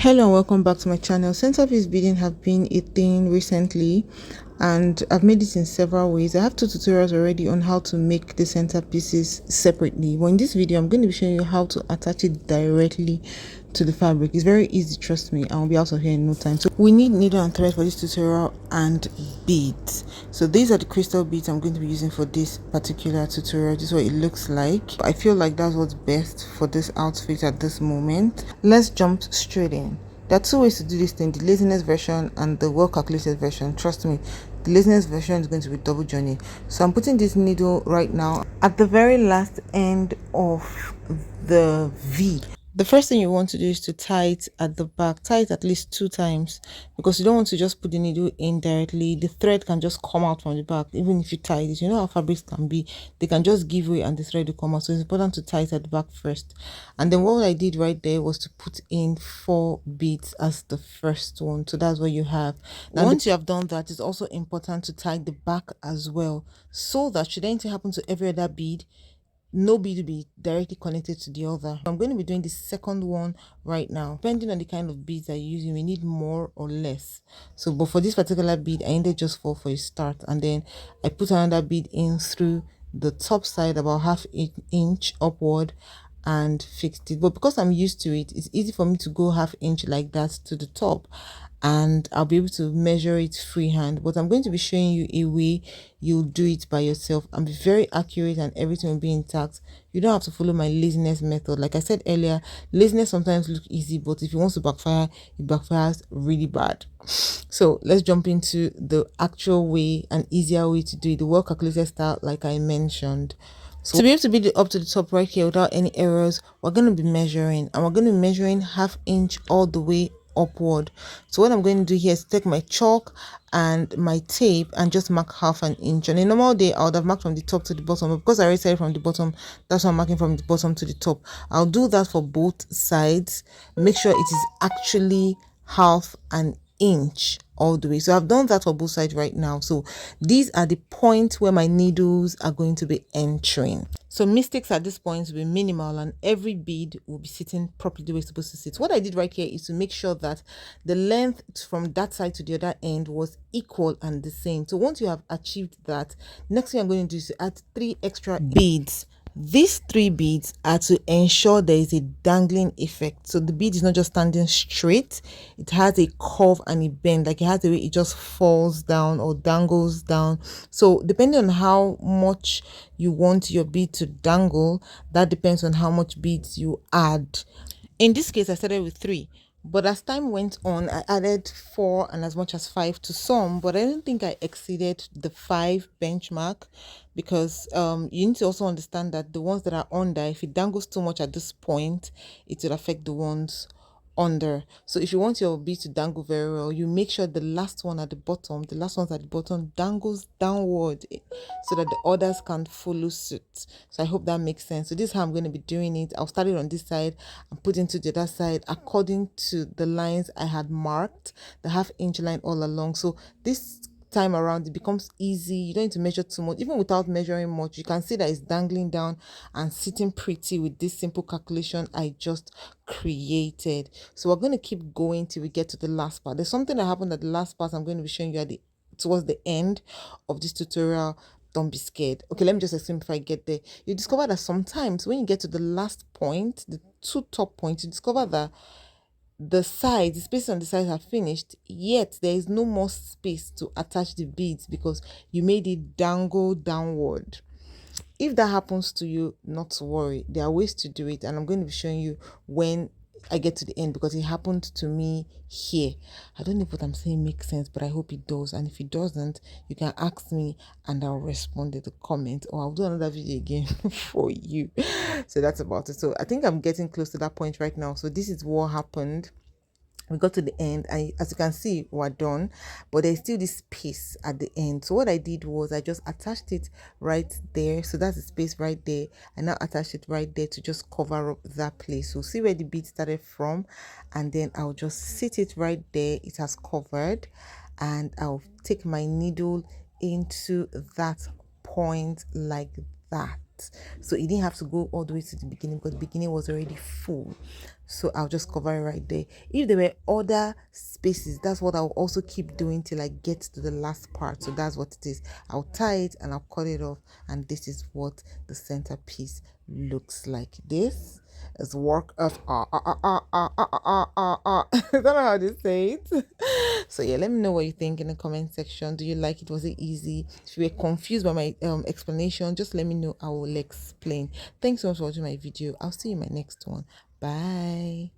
Hello and welcome back to my channel. Centerpiece beading have been a thing recently, and I've made it in several ways. I have two tutorials already on how to make the centerpieces separately, but in this video I'm going to be showing you how to attach it directly to the fabric. It's very easy, trust me. I'll be out of here in no time. So we need needle and thread for this tutorial and beads. So these are the crystal beads I'm going to be using for this particular tutorial. This is what it looks like. I feel like that's what's best for this outfit at this moment. Let's jump straight in. There are two ways to do this thing: the laziness version and the well calculated version. Trust me, the laziness version is going to be double journey. So I'm putting this needle right now at the very last end of the V. The first thing you want to do is to tie it at the back. Tie it at least 2 times, because you don't want to just put the needle in directly. The thread can just come out from the back even if you tie it. You know how fabrics can be, they can just give way and the thread will come out. So it's important to tie it at the back first. And then what I did right there was to put in 4 beads as the first one. So that's what you have. Now once you have done that, it's also important to tie the back as well, so that should anything happen to every other bead, no bead will be directly connected to the other. I'm going to be doing the second one right now. Depending on the kind of beads that you use, you may need more or less. So but for this particular bead, I ended just 4 for a start, and then I put another bead in through the top side about half inch upward and fixed it. But because I'm used to it, it's easy for me to go half inch like that to the top, and I'll be able to measure it freehand. But I'm going to be showing you a way you'll do it by yourself and be very accurate, and everything will be intact. You don't have to follow my laziness method. Like I said earlier, laziness sometimes looks easy, but if it wants to backfire, it backfires really bad. So let's jump into the actual way, an easier way to do it, the well calculated style, like I mentioned. So to be able to beat it up to the top right here without any errors, we're going to be measuring, and we're going to be measuring half inch all the way upward. So what I'm going to do here is take my chalk and my tape and just mark half an inch. On a normal day, I would have marked from the top to the bottom, but because I already started from the bottom, that's why I'm marking from the bottom to the top. I'll do that for both sides. Make sure it is actually half an inch all the way. So I've done that for both sides right now. So these are the points where my needles are going to be entering. So mistakes at this point will be minimal, and every bead will be sitting properly the way it's supposed to sit. What I did right here is to make sure that the length from that side to the other end was equal and the same. So once you have achieved that, next thing I'm going to do is to add 3 extra beads. These 3 beads are to ensure there is a dangling effect. So the bead is not just standing straight, it has a curve and a bend, like it has a way it just falls down or dangles down. So depending on how much you want your bead to dangle, that depends on how much beads you add. In this case, I started with 3. But as time went on, I added 4 and as much as 5 to some, but I don't think I exceeded the 5 benchmark, because you need to also understand that the ones that are under, if it dangles too much at this point, it will affect the ones under. So if you want your bead to dangle very well, you make sure the last one at the bottom, the last ones at the bottom dangles downward, so that the others can follow suit. So I hope that makes sense. So this is how I'm going to be doing it. I'll start it on this side and put into the other side according to the lines I had marked, the half inch line all along. So this time around it becomes easy. You don't need to measure too much. Even without measuring much, you can see that it's dangling down and sitting pretty with this simple calculation I just created. So we're going to keep going till we get to the last part. There's something that happened at the last part I'm going to be showing you at towards the end of this tutorial. Don't be scared. Okay, let me just explain before I get there. You discover that sometimes when you get to the last point, the 2 top points, you discover that the sides, the space on the sides are finished, yet there is no more space to attach the beads because you made it dangle downward. If that happens to you, not to worry, there are ways to do it, and I'm going to be showing you when I get to the end, because it happened to me here. I don't know if what I'm saying makes sense, but I hope it does. And if it doesn't, you can ask me and I'll respond in the comment, or I'll do another video again for you. So that's about it. So I think I'm getting close to that point right now. So this is what happened. We got to the end, and as you can see, we're done, but there's still this space at the end. So what I did was I just attached it right there. So that's the space right there. I now attached it right there to just cover up that place. So see where the bead started from, and then I'll just sit it right there. It has covered, and I'll take my needle into that point like that. part, so it didn't have to go all the way to the beginning because the beginning was already full. So I'll just cover it right there. If there were other spaces, that's what I'll also keep doing till I get to the last part. So that's what it is. I'll tie it and I'll cut it off, and this is what the centerpiece looks like. This is work of I don't know how to say it. So yeah, let me know what you think in the comment section. Do you like it? Was it easy? If you were confused by my explanation, just let me know. I will explain. Thanks so much for watching my video. I'll see you in my next one. Bye.